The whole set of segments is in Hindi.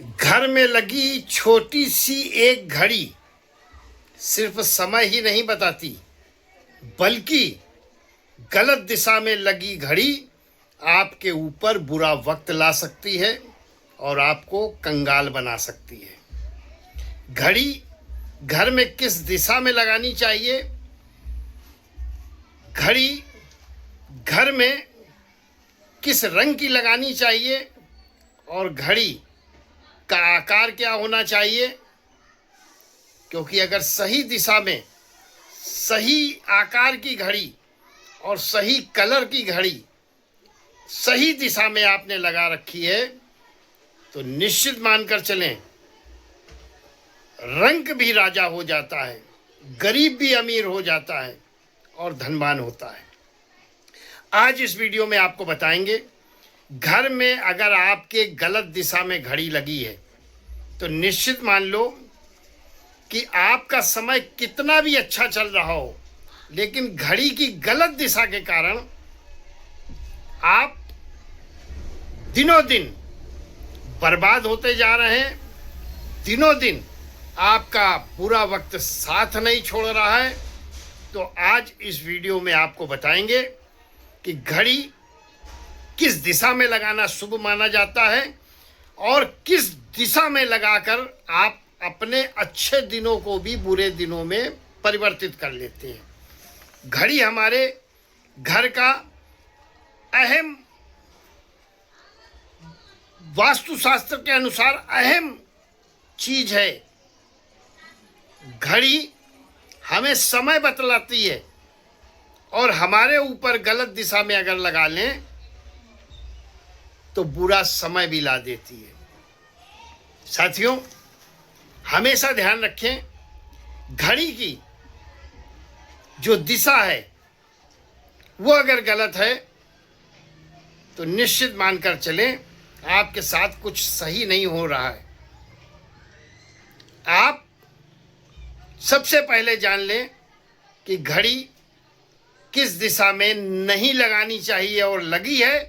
घर में लगी छोटी सी एक घड़ी सिर्फ समय ही नहीं बताती, बल्कि गलत दिशा में लगी घड़ी आपके ऊपर बुरा वक्त ला सकती है और आपको कंगाल बना सकती है। घड़ी घर में किस दिशा में लगानी चाहिए, घड़ी घर में किस रंग की लगानी चाहिए और घड़ी का आकार क्या होना चाहिए, क्योंकि अगर सही दिशा में सही आकार की घड़ी और सही कलर की घड़ी सही दिशा में आपने लगा रखी है तो निश्चित मानकर चलें, रंग भी राजा हो जाता है, गरीब भी अमीर हो जाता है और धनवान होता है। आज इस वीडियो में आपको बताएंगे, घर में अगर आपके गलत दिशा में घड़ी लगी है तो निश्चित मान लो कि आपका समय कितना भी अच्छा चल रहा हो, लेकिन घड़ी की गलत दिशा के कारण आप दिनों दिन बर्बाद होते जा रहे हैं। दिनों दिन आपका बुरा वक्त साथ नहीं छोड़ रहा है। तो आज इस वीडियो में आपको बताएंगे कि घड़ी किस दिशा में लगाना शुभ माना जाता है और किस दिशा में लगाकर आप अपने अच्छे दिनों को भी बुरे दिनों में परिवर्तित कर लेते हैं। घड़ी हमारे घर का अहम, वास्तुशास्त्र के अनुसार अहम चीज है। घड़ी हमें समय बतलाती है और हमारे ऊपर गलत दिशा में अगर लगा लें तो बुरा समय भी ला देती है। साथियों, हमेशा ध्यान रखें, घड़ी की जो दिशा है वो अगर गलत है तो निश्चित मानकर चलें आपके साथ कुछ सही नहीं हो रहा है। आप सबसे पहले जान लें कि घड़ी किस दिशा में नहीं लगानी चाहिए और लगी है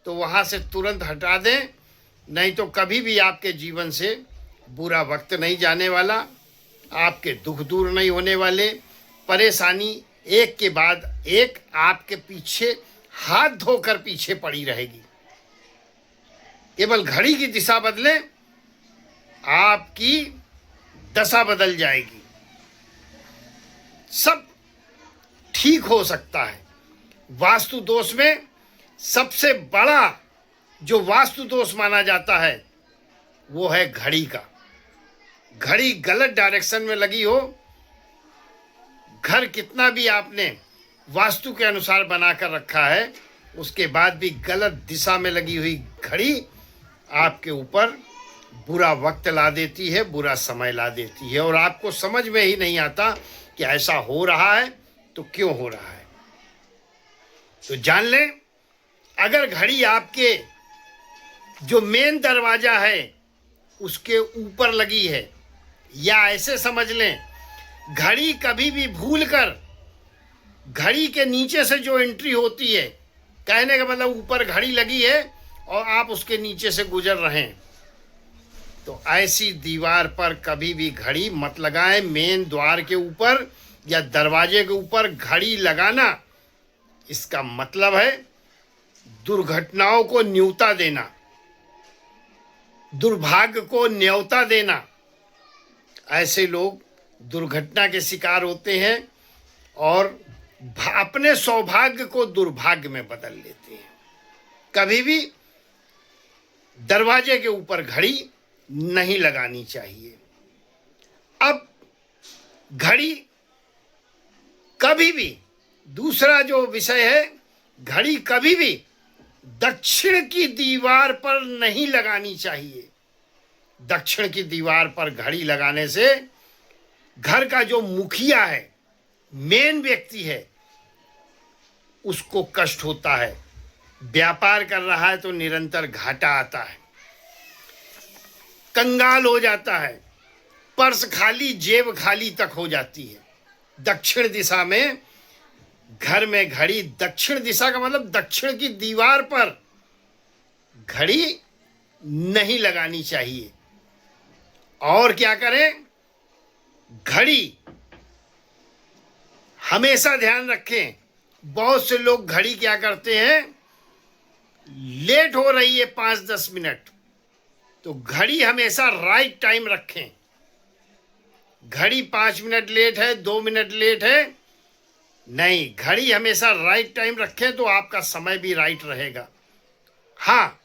तो वहाँ से तुरंत हटा दें, नहीं तो कभी भी आपके जीवन से बुरा वक्त नहीं जाने वाला, आपके दुख दूर नहीं होने वाले, परेशानी एक के बाद एक आपके पीछे हाथ धोकर पीछे पड़ी रहेगी। केवल घड़ी की दिशा बदले, आपकी दशा बदल जाएगी, सब ठीक हो सकता है। वास्तु दोष में सबसे बड़ा जो वास्तु दोष माना जाता है वो है घड़ी का। घड़ी गलत डायरेक्शन में लगी हो, घर कितना भी आपने वास्तु के अनुसार बनाकर रखा है, उसके बाद भी गलत दिशा में लगी हुई घड़ी आपके ऊपर बुरा वक्त ला देती है, बुरा समय ला देती है और आपको समझ में ही नहीं आता कि ऐसा हो रहा है तो क्यों हो रहा है। तो जान लें, अगर घड़ी आपके जो मेन दरवाजा है उसके ऊपर लगी है, या ऐसे समझ लें घड़ी कभी भी भूलकर घड़ी के नीचे से जो एंट्री होती है, कहने का मतलब ऊपर घड़ी लगी है और आप उसके नीचे से गुजर रहे हैं, तो ऐसी दीवार पर कभी भी घड़ी मत लगाएं। मेन द्वार के ऊपर या दरवाजे के ऊपर घड़ी लगाना, इसका मतलब है दुर्घटनाओं को न्योता देना, दुर्भाग्य को न्योता देना। ऐसे लोग दुर्घटना के शिकार होते हैं और अपने सौभाग्य को दुर्भाग्य में बदल लेते हैं। कभी भी दरवाजे के ऊपर घड़ी नहीं लगानी चाहिए। अब घड़ी कभी भी, दूसरा जो विषय है, घड़ी कभी भी दक्षिण की दीवार पर नहीं लगानी चाहिए। दक्षिण की दीवार पर घड़ी लगाने से घर का जो मुखिया है, मेन व्यक्ति है, उसको कष्ट होता है। व्यापार कर रहा है तो निरंतर घाटा आता है, कंगाल हो जाता है, पर्स खाली जेब खाली तक हो जाती है। दक्षिण दिशा में घर में घड़ी, दक्षिण दिशा का मतलब दक्षिण की दीवार पर घड़ी नहीं लगानी चाहिए। और क्या करें, घड़ी हमेशा ध्यान रखें। बहुत से लोग घड़ी क्या करते हैं, लेट हो रही है 5-10 मिनट, तो घड़ी हमेशा राइट टाइम रखें। घड़ी 5 मिनट लेट है, 2 मिनट लेट है, नहीं, घड़ी हमेशा राइट टाइम रखें तो आपका समय भी राइट रहेगा। हाँ,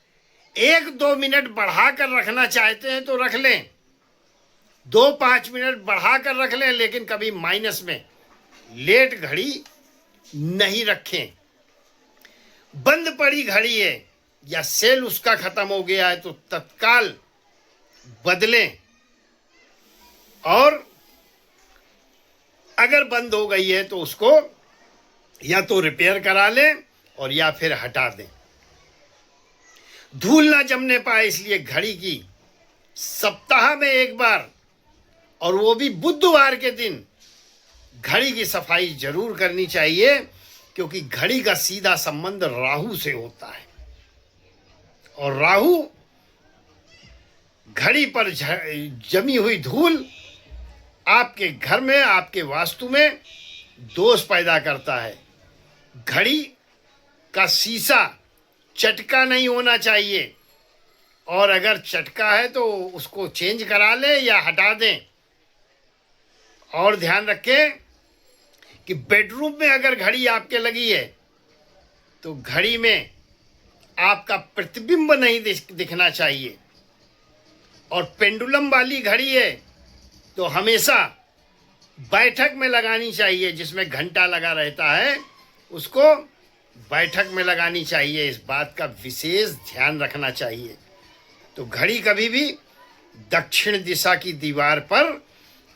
1-2 मिनट बढ़ाकर रखना चाहते हैं तो रख लें, 2-5 मिनट बढ़ाकर रख लें, लेकिन कभी माइनस में लेट घड़ी नहीं रखें। बंद पड़ी घड़ी है या सेल उसका खत्म हो गया है तो तत्काल बदलें, और अगर बंद हो गई है तो उसको या तो रिपेयर करा लें और या फिर हटा दें। धूल ना जमने पाए इसलिए घड़ी की सप्ताह में एक बार, और वो भी बुधवार के दिन, घड़ी की सफाई जरूर करनी चाहिए, क्योंकि घड़ी का सीधा संबंध राहु से होता है, और राहु घड़ी पर जमी हुई धूल आपके घर में, आपके वास्तु में दोष पैदा करता है। घड़ी का शीशा चटका नहीं होना चाहिए, और अगर चटका है तो उसको चेंज करा लें या हटा दें। और ध्यान रखें कि बेडरूम में अगर घड़ी आपके लगी है तो घड़ी में आपका प्रतिबिंब नहीं दिखना चाहिए, और पेंडुलम वाली घड़ी है तो हमेशा बैठक में लगानी चाहिए, जिसमें घंटा लगा रहता है उसको बैठक में लगानी चाहिए। इस बात का विशेष ध्यान रखना चाहिए। तो घड़ी कभी भी दक्षिण दिशा की दीवार पर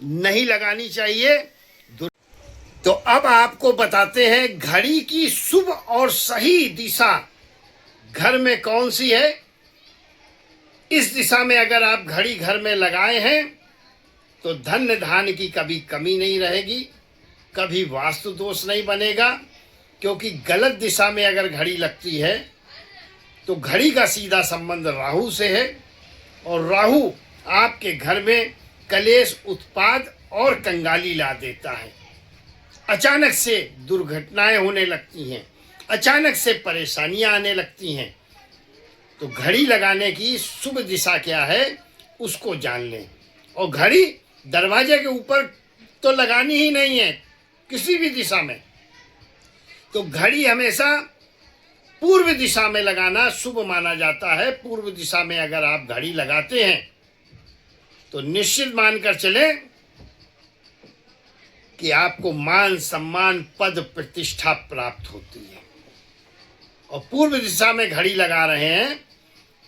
नहीं लगानी चाहिए। तो अब आपको बताते हैं घड़ी की शुभ और सही दिशा घर में कौन सी है। इस दिशा में अगर आप घड़ी घर में लगाए हैं तो धन धान्य की कभी कमी नहीं रहेगी, कभी वास्तु दोष नहीं बनेगा, क्योंकि गलत दिशा में अगर घड़ी लगती है तो घड़ी का सीधा संबंध राहु से है, और राहु आपके घर में कलेश, उत्पाद और कंगाली ला देता है। अचानक से दुर्घटनाएं होने लगती हैं, अचानक से परेशानियां आने लगती हैं। तो घड़ी लगाने की शुभ दिशा क्या है उसको जान लें। और घड़ी दरवाजे के ऊपर तो लगानी ही नहीं है, किसी भी दिशा में। तो घड़ी हमेशा पूर्व दिशा में लगाना शुभ माना जाता है। पूर्व दिशा में अगर आप घड़ी लगाते हैं तो निश्चित मानकर चलें कि आपको मान सम्मान, पद, प्रतिष्ठा प्राप्त होती है। और पूर्व दिशा में घड़ी लगा रहे हैं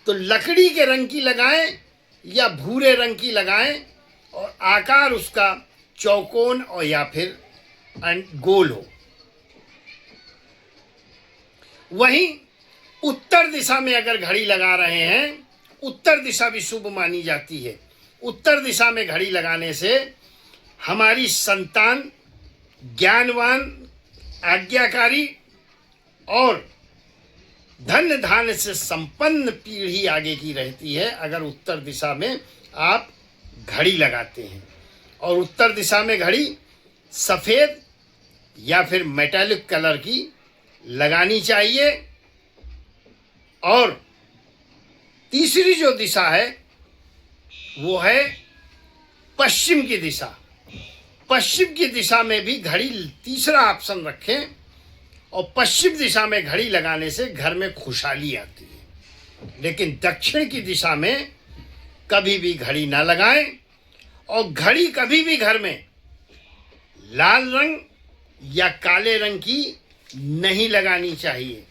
तो लकड़ी के रंग की लगाएं या भूरे रंग की लगाएं, और आकार उसका चौकोन और या फिर गोल हो। वहीं उत्तर दिशा में अगर घड़ी लगा रहे हैं, उत्तर दिशा भी शुभ मानी जाती है। उत्तर दिशा में घड़ी लगाने से हमारी संतान ज्ञानवान, आज्ञाकारी और धन धान्य से संपन्न पीढ़ी आगे की रहती है, अगर उत्तर दिशा में आप घड़ी लगाते हैं। और उत्तर दिशा में घड़ी सफ़ेद या फिर मेटालिक कलर की लगानी चाहिए। और तीसरी जो दिशा है वो है पश्चिम की दिशा। पश्चिम की दिशा में भी घड़ी तीसरा ऑप्शन रखें, और पश्चिम दिशा में घड़ी लगाने से घर में खुशहाली आती है। लेकिन दक्षिण की दिशा में कभी भी घड़ी ना लगाएं, और घड़ी कभी भी घर में लाल रंग या काले रंग की नहीं लगानी चाहिए।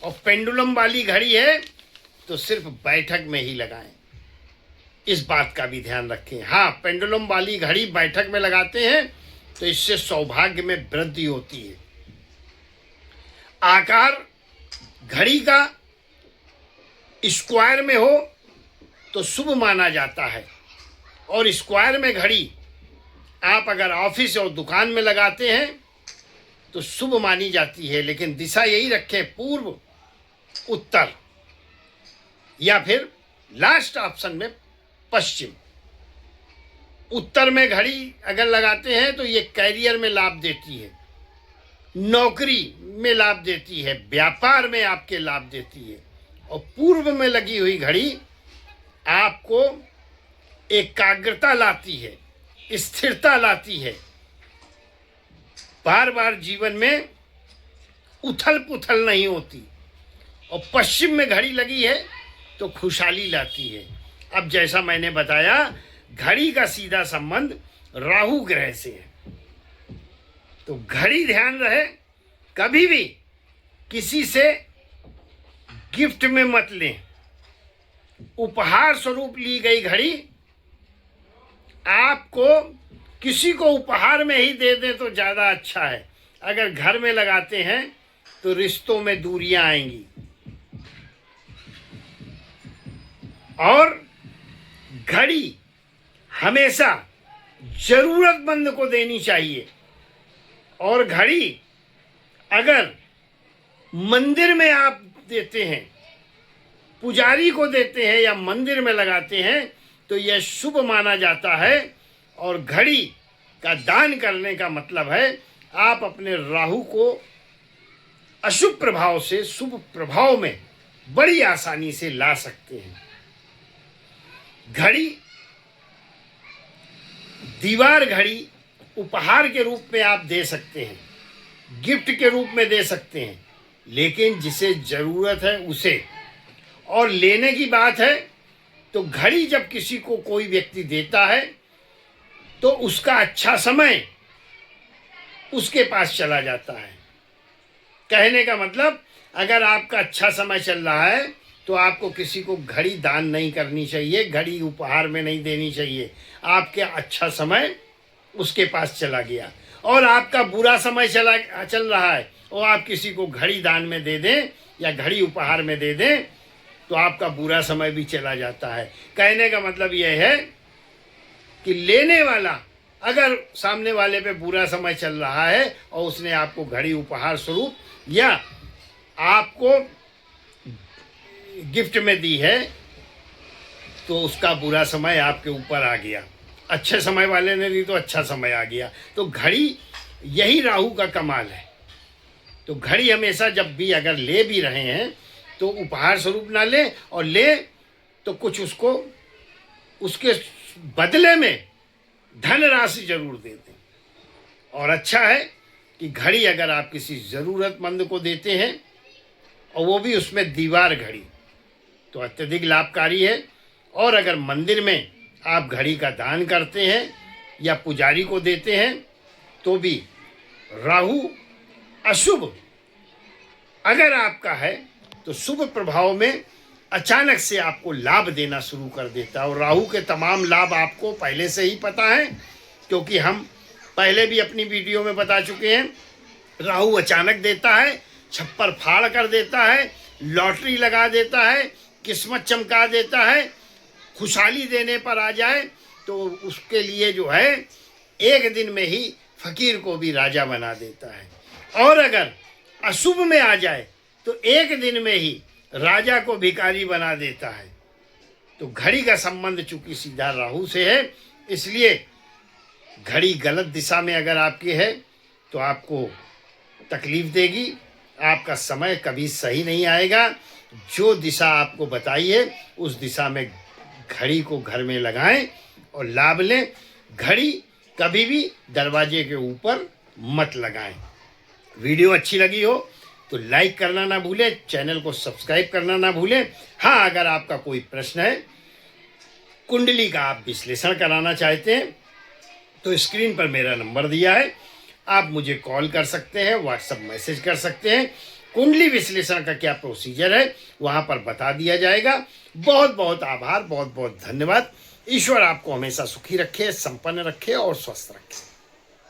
और पेंडुलम वाली घड़ी है तो सिर्फ बैठक में ही लगाएं, इस बात का भी ध्यान रखें। हाँ, पेंडुलम वाली घड़ी बैठक में लगाते हैं तो इससे सौभाग्य में वृद्धि होती है। आकार घड़ी का स्क्वायर में हो तो शुभ माना जाता है, और स्क्वायर में घड़ी आप अगर ऑफिस और दुकान में लगाते हैं तो शुभ मानी जाती है। लेकिन दिशा यही रखें, पूर्व, उत्तर या फिर लास्ट ऑप्शन में पश्चिम। उत्तर में घड़ी अगर लगाते हैं तो ये कैरियर में लाभ देती है, नौकरी में लाभ देती है, व्यापार में आपके लाभ देती है। और पूर्व में लगी हुई घड़ी आपको एकाग्रता लाती है, स्थिरता लाती है, बार बार जीवन में उथल पुथल नहीं होती। और पश्चिम में घड़ी लगी है तो खुशहाली लाती है। अब जैसा मैंने बताया, घड़ी का सीधा संबंध राहु ग्रह से है। तो घड़ी ध्यान रहे, कभी भी किसी से गिफ्ट में मत लें। उपहार स्वरूप ली गई घड़ी आपको किसी को उपहार में ही दे दें तो ज़्यादा अच्छा है। अगर घर में लगाते हैं तो रिश्तों में दूरियां आएंगी। और घड़ी हमेशा जरूरतमंद को देनी चाहिए। और घड़ी अगर मंदिर में आप देते हैं, पुजारी को देते हैं या मंदिर में लगाते हैं तो यह शुभ माना जाता है। और घड़ी का दान करने का मतलब है आप अपने राहु को अशुभ प्रभाव से शुभ प्रभाव में बड़ी आसानी से ला सकते हैं। घड़ी, दीवार घड़ी उपहार के रूप में आप दे सकते हैं, गिफ्ट के रूप में दे सकते हैं, लेकिन जिसे जरूरत है उसे। और लेने की बात है तो घड़ी जब किसी को कोई व्यक्ति देता है तो उसका अच्छा समय उसके पास चला जाता है। कहने का मतलब, अगर आपका अच्छा समय चल रहा है तो आपको किसी को घड़ी दान नहीं करनी चाहिए, घड़ी उपहार में नहीं देनी चाहिए। आपके अच्छा समय उसके पास चला गया। और आपका बुरा समय चल रहा है और आप किसी को घड़ी दान में दे दें या घड़ी उपहार में दे दें तो आपका बुरा समय भी चला जाता है। कहने का मतलब यह है कि लेने वाला, अगर सामने वाले पे बुरा समय चल रहा है और उसने आपको घड़ी उपहार स्वरूप या आपको गिफ्ट में दी है तो उसका बुरा समय आपके ऊपर आ गया। अच्छे समय वाले ने दी तो अच्छा समय आ गया। तो घड़ी, यही राहु का कमाल है। तो घड़ी हमेशा जब भी अगर ले भी रहे हैं तो उपहार स्वरूप ना लें, और ले तो कुछ उसको उसके बदले में धनराशि जरूर दे दें। और अच्छा है कि घड़ी अगर आप किसी ज़रूरतमंद को देते हैं और वो भी उसमें दीवार घड़ी, तो अत्यधिक लाभकारी है। और अगर मंदिर में आप घड़ी का दान करते हैं या पुजारी को देते हैं तो भी राहु अशुभ अगर आपका है तो शुभ प्रभाव में अचानक से आपको लाभ देना शुरू कर देता है। और राहु के तमाम लाभ आपको पहले से ही पता है, क्योंकि हम पहले भी अपनी वीडियो में बता चुके हैं। राहु अचानक देता है, छप्पर फाड़ कर देता है, लॉटरी लगा देता है, किस्मत चमका देता है। खुशहाली देने पर आ जाए तो उसके लिए जो है एक दिन में ही फकीर को भी राजा बना देता है। और अगर अशुभ में आ जाए तो एक दिन में ही राजा को भिखारी बना देता है। तो घड़ी का संबंध चूंकि सीधा राहु से है, इसलिए घड़ी गलत दिशा में अगर आपकी है तो आपको तकलीफ देगी, आपका समय कभी सही नहीं आएगा। जो दिशा आपको बताई है उस दिशा में घड़ी को घर में लगाएं और लाभ लें। घड़ी कभी भी दरवाजे के ऊपर मत लगाएं। वीडियो अच्छी लगी हो तो लाइक करना ना भूलें, चैनल को सब्सक्राइब करना ना भूलें। हाँ, अगर आपका कोई प्रश्न है, कुंडली का आप विश्लेषण कराना चाहते हैं तो स्क्रीन पर मेरा नंबर दिया है, आप मुझे कॉल कर सकते हैं, व्हाट्सएप मैसेज कर सकते हैं। कुंडली विश्लेषण का क्या प्रोसीजर है वहाँ पर बता दिया जाएगा। बहुत बहुत आभार, बहुत बहुत धन्यवाद। ईश्वर आपको हमेशा सुखी रखे, संपन्न रखे और स्वस्थ रखे।